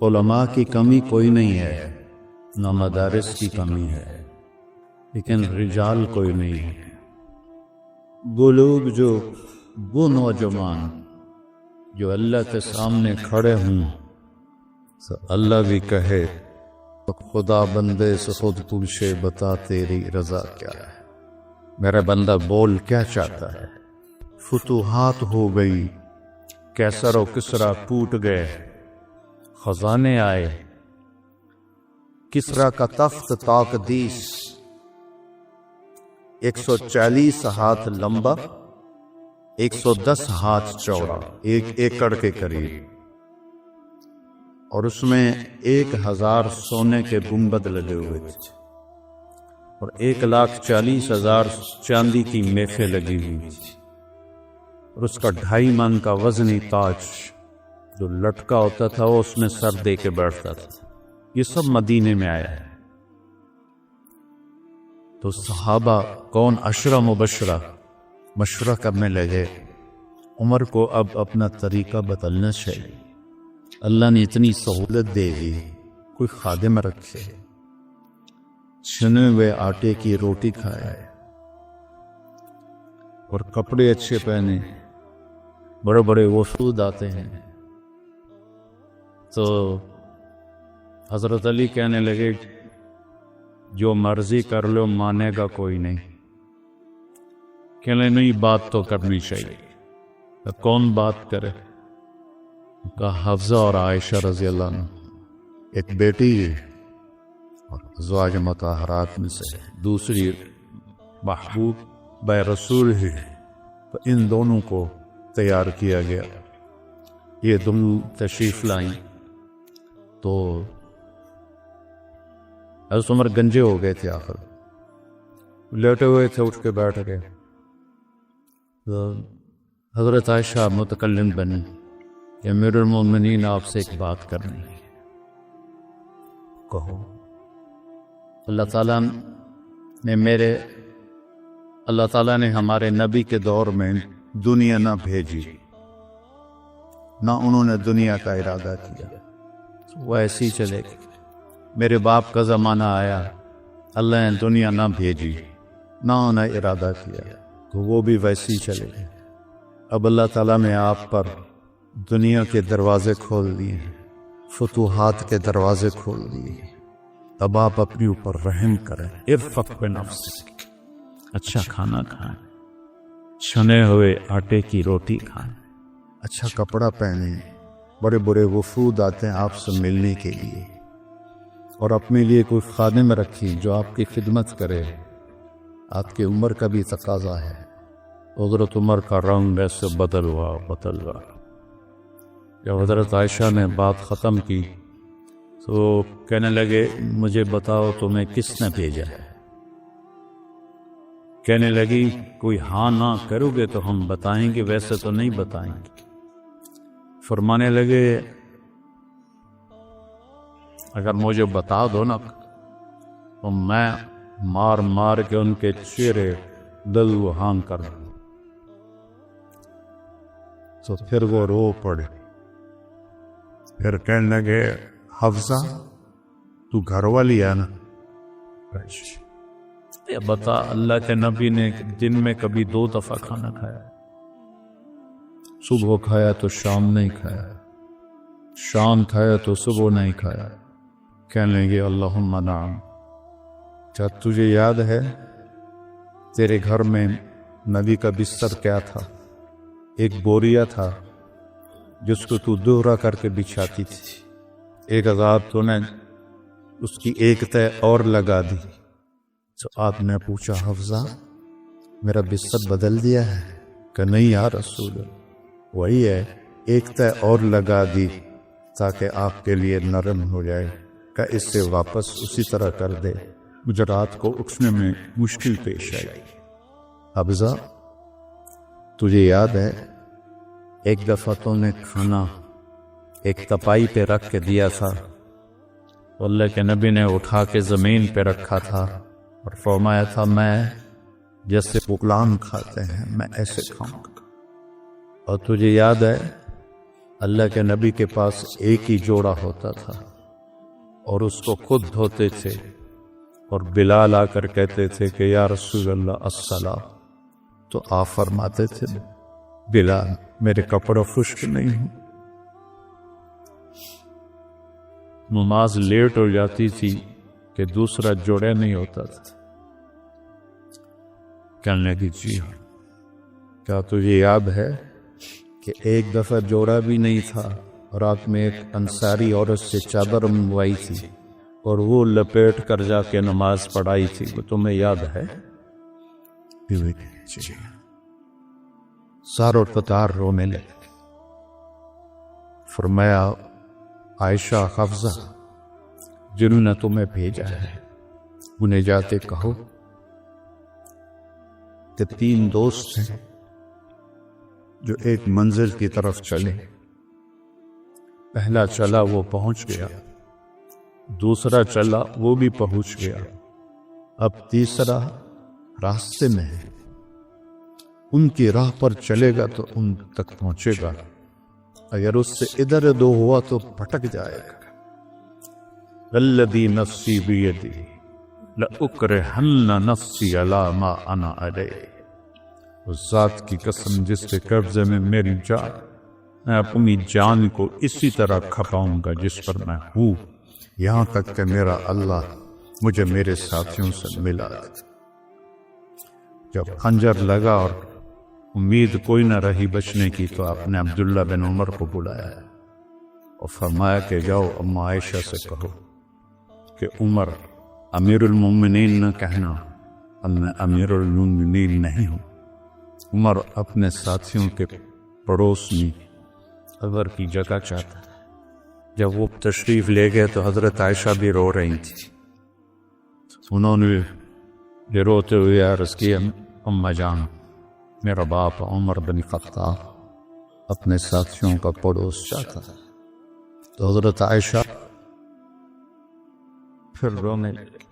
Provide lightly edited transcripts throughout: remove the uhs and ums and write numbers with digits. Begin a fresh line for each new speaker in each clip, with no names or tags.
علماء کی کمی کوئی نہیں ہے، نہ مدارس کی کمی ہے، لیکن رجال کوئی نہیں ہے۔ وہ لوگ وہ نوجوان جو اللہ کے سامنے کھڑے ہوں تو اللہ بھی کہے خدا بندے سے خود پوچھے بتا تیری رضا کیا ہے، میرا بندہ بول کیا چاہتا ہے۔ فتوحات ہو گئی، کیسر و کسرا ٹوٹ گئے، خزانے آئے، کسرا کا تخت تاقدیس 140 ہاتھ لمبا، 110 ہاتھ چوڑا، 1 ایکڑ کے قریب، اور اس میں 1000 سونے کے گنبد لگے ہوئے تھے اور 1,40,000 چاندی کی میخیں لگی ہوئی تھی، اور اس کا 2.5 من کا وزنی تاج جو لٹکا ہوتا تھا وہ اس میں سر دے کے بیٹھتا تھا۔ یہ سب مدینے میں آیا ہے۔ تو صحابہ کون 10 مبشرہ مشورہ کرنے لگے، عمر کو اب اپنا طریقہ بدلنا چاہیے، اللہ نے اتنی سہولت دے دی، کوئی خادم رکھے، چھنے ہوئے آٹے کی روٹی کھائے اور کپڑے اچھے پہنے، بڑے بڑے وفود آتے ہیں۔ تو حضرت علی کہنے لگے جو مرضی کر لو مانے گا کوئی نہیں، کہنے نہیں بات تو کرنی چاہیے۔ تو کون بات کرے؟ کہا حفصہ اور عائشہ رضی اللہ عنہ، ایک بیٹی اور ازواج مطہرات میں سے، دوسری محبوب بے رسول ہے، تو ان دونوں کو تیار کیا گیا۔ یہ دونوں تشریف لائیں تو حضرت عمر گنجے ہو گئے تھے، آخر لیٹے ہوئے تھے، اٹھ کے بیٹھ گئے۔ تو حضرت عائشہ متکلم بنی کہ امیر المومنین آپ سے ایک بات کرنی ہے، کہو۔ اللہ تعالیٰ نے ہمارے نبی کے دور میں دنیا نہ بھیجی، نہ انہوں نے دنیا کا ارادہ کیا، وہ ایسی ہی چلے گی۔ میرے باپ کا زمانہ آیا، اللہ نے دنیا نہ بھیجی، نہ انہیں ارادہ کیا، تو وہ بھی ویسی ہی چلے گی۔ اب اللہ تعالیٰ نے آپ پر دنیا کے دروازے کھول دیے، فتوحات کے دروازے کھول دیے، اب آپ اپنے اوپر رحم کریں، ارفق بنفسک، اچھا کھانا کھائیں، چھنے ہوئے آٹے کی روٹی کھائیں، اچھا کپڑا پہنیں، بڑے بڑے وفود آتے ہیں آپ سے ملنے کے لیے، اور اپنے لیے کوئی خادم رکھی جو آپ کی خدمت کرے۔ آپ کی عمر کا بھی تقاضا ہے۔ حضرت عمر کا رنگ ایسے بدل ہوا۔ جب حضرت عائشہ نے بات ختم کی تو کہنے لگے مجھے بتاؤ تمہیں کس نے بھیجا ہے؟ کہنے لگی کوئی ہاں نہ کرو گے تو ہم بتائیں گے، ویسے تو نہیں بتائیں گے۔ فرمانے لگے اگر مجھے بتا دو نا تو میں مار مار کے ان کے چہرے دلوہان کر دوں۔ تو پھر وہ رو پڑے، پھر کہنے لگے حفصہ تو گھر والی ہے نا؟ بتا اللہ کے نبی نے دن میں کبھی 2 دفعہ کھانا کھایا، صبح کھایا تو شام نہیں کھایا، شام کھایا تو صبح نہیں کھایا۔ کہنے لگے اللہم نعم۔ کیا تجھے یاد ہے تیرے گھر میں نبی کا بستر کیا تھا؟ ایک بوریا تھا جس کو تو دوہرا کر کے بچھاتی تھی، ایک عذاب تو نے اس کی ایک تہ اور لگا دی۔ تو آپ نے پوچھا حفصہ میرا بستر بدل دیا ہے؟ کہ نہیں یا رسول اللہ، وہی ہے، ایک تہ اور لگا دی تاکہ آپ کے لیے نرم ہو جائے، کہ اس سے واپس اسی طرح کر دے، مجھے رات کو اٹھنے میں مشکل پیش آئی۔ حفصہ تجھے یاد ہے ایک دفعہ تو نے کھانا ایک تپائی پہ رکھ کے دیا تھا، اللہ کے نبی نے اٹھا کے زمین پہ رکھا تھا اور فرمایا تھا میں جیسے غلام کھاتے ہیں میں ایسے کھاؤں گا۔ اور تجھے یاد ہے اللہ کے نبی کے پاس ایک ہی جوڑا ہوتا تھا اور اس کو خود دھوتے تھے، اور بلال آ کر کہتے تھے کہ یا رسول اللہ الصلاۃ، تو آپ فرماتے تھے بلال میرے کپڑے خشک نہیں ہوں۔ نماز لیٹ ہو جاتی تھی کہ دوسرا جوڑے نہیں ہوتا تھا۔ کہنے لگی جی ہاں، کیا تجھے یاد ہے کہ ایک دفعہ جوڑا بھی نہیں تھا، رات میں ایک انصاری عورت سے چادر منگوائی تھی اور وہ لپیٹ کر جا کے نماز پڑھائی تھی، وہ تمہیں یاد ہے؟ جی سارو قطار رونے لگے۔ فرمایا عائشہ حفصہ جنہوں نے تمہیں بھیجا ہے انہیں جاتے کہو کہ 3 دوست ہیں جو ایک منزل کی طرف چلے، پہلا چلا وہ پہنچ گیا، دوسرا چلا وہ بھی پہنچ گیا، اب تیسرا راستے میں ہے، ان کی راہ پر چلے گا تو ان تک پہنچے گا، اگر اس سے ادھر ادھر ہوا تو پھٹک جائے گا۔ الذی نفسی بیدی لأکرہن نفسی علی ما انا علیہ، اس ذات کی قسم جس کے قبضے میں میری جان، میں اپنی جان کو اسی طرح کھپاؤں گا جس پر میں ہوں، یہاں تک کہ میرا اللہ مجھے میرے ساتھیوں سے ملا دے۔ جب خنجر لگا اور امید کوئی نہ رہی بچنے کی تو آپ نے عبداللہ بن عمر کو بلایا اور فرمایا کہ جاؤ اما عائشہ سے کہو کہ عمر امیر المومنین نہ کہنا، اب میں امیر المومنین نہیں ہوں۔ عمر اپنے ساتھیوں کے پڑوس میں عمر کی جگہ چاہتا ہے۔ جب وہ تشریف لے گئے تو حضرت عائشہ بھی رو رہی تھی، انہوں نے یہ روتے ہوئے عرض کیا اماں جان میرا باپ عمر بن خطاب اپنے ساتھیوں کا پڑوس چاہتا ہے۔ تو حضرت عائشہ پھر رونے لگی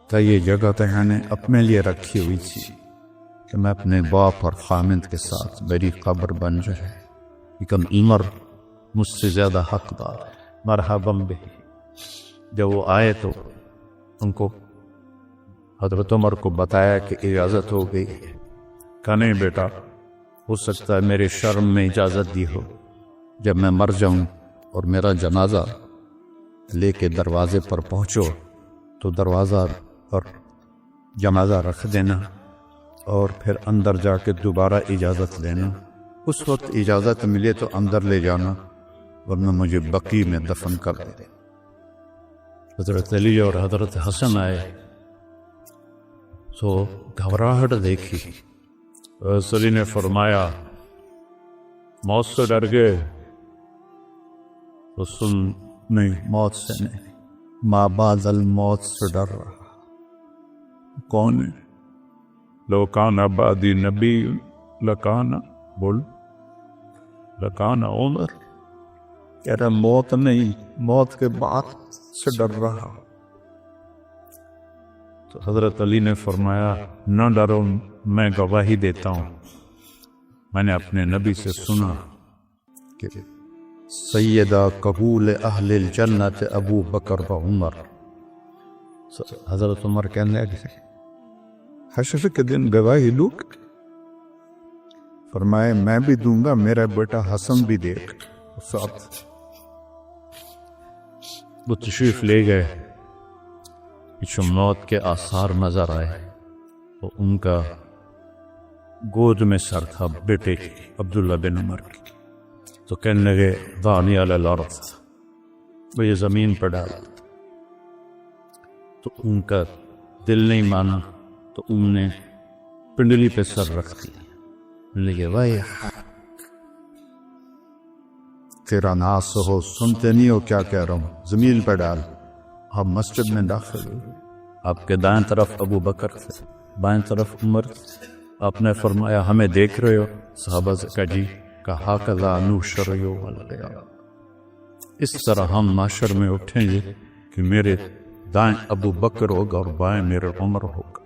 کہ یہ جگہ تو میں نے اپنے لیے رکھی ہوئی تھی کہ میں اپنے باپ اور خامند کے ساتھ میری قبر بن جائے، لیکن عمر مجھ سے زیادہ حقدار ہے، مرحبا بہ۔ جب وہ آئے تو ان کو حضرت عمر کو بتایا کہ اجازت ہو گئی، کہا نہیں بیٹا، ہو سکتا ہے میرے شرم میں اجازت دی ہو، جب میں مر جاؤں اور میرا جنازہ لے کے دروازے پر پہنچو تو دروازہ پر جنازہ رکھ دینا اور پھر اندر جا کے دوبارہ اجازت لینا، اس وقت اجازت ملے تو اندر لے جانا ورنہ مجھے بقیع میں دفن کر دے۔ حضرت علی اور حضرت حسن آئے تو گھبراہٹ دیکھی، رسول نے فرمایا موت سے ڈر گئے؟ تو سن نہیں، موت سے نہیں، ما بعد الموت سے ڈر رہا۔ کون ہے؟ لو کان بعدی نبی لکان، بول لکان عمر، کہہ رہا موت نہیں، موت کے بعد سے ڈر رہا۔ تو حضرت علی نے فرمایا نہ ڈرو، میں گواہی دیتا ہوں، میں نے اپنے نبی سے سنا کہ سیدہ قبول اہل الجنت ابو بکر و عمر۔ حضرت عمر کہنے لگے حشر کے دن گواہی دوں؟ فرمائے میں بھی دوں گا، میرا بیٹا حسن بھی دے گا ساتھ۔ وہ تشریف لے گئے، پیچھے موت کے آثار نظر آئے تو ان کا گود میں سر تھا بیٹے عبداللہ بن عمر کی، تو کہنے لگے دانی علی الارض، وہ یہ زمین پر ڈالا، تو ان کا دل نہیں مانا تو ان نے پنڈلی پہ سر رکھ دیا، لگے بھائی تیرا ناس ہو، سنتے نہیں ہو کیا کہہ رہا ہوں، زمین پر ڈال۔ آپ مسجد میں داخل ہوئے، آپ کے دائیں طرف ابو بکر تھے، بائیں طرف عمر تھے، آپ نے فرمایا ہمیں دیکھ رہے ہو؟ صحابہ سے کہا جی، کہا کذا نحشر یوم القیامہ، اس طرح ہم معاشر میں اٹھیں گے کہ میرے دائیں ابو بکر ہوگا اور بائیں میرے عمر ہوگا۔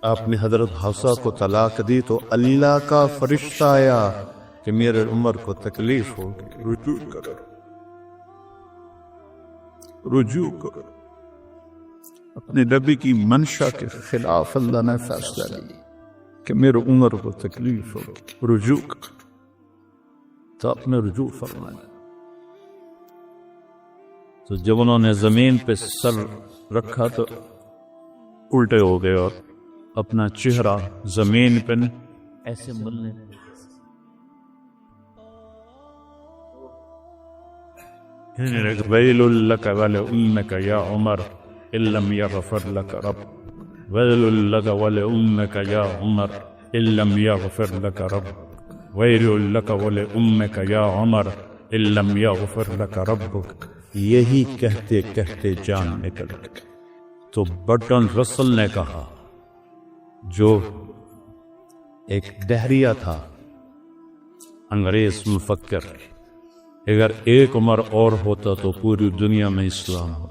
آپ نے حضرت حفصہ کو طلاق دی تو اللہ کا فرشتہ آیا کہ میرے عمر کو تکلیف ہوگی، رجوع کرو، رجوع کرو۔ اپنے نبی کی منشا کے خلاف اللہ نے فیصلہ لیا کہ میرے عمر کو تکلیف ہوگی، رجوع کرو، تو آپ نے رجوع فرمایا۔ تو جب انہوں نے زمین پہ سر رکھا تو الٹے ہو گئے اور اپنا چہرہ زمین پہ ایسے ملنے ویل لک ولأمک یا عمر ان لم یغفر لک رب، ویل لک ولأمک یا عمر ان لم یغفر لک رب، ویل لک ولأمک یا عمر ان لم یغفر لک ربک۔ یہی کہتے کہتے جان نکل گئی تو برٹن رسل نے کہا، جو ایک دہریہ تھا، انگریز مفکر، اگر ایک عمر اور ہوتا تو پوری دنیا میں اسلام ہو۔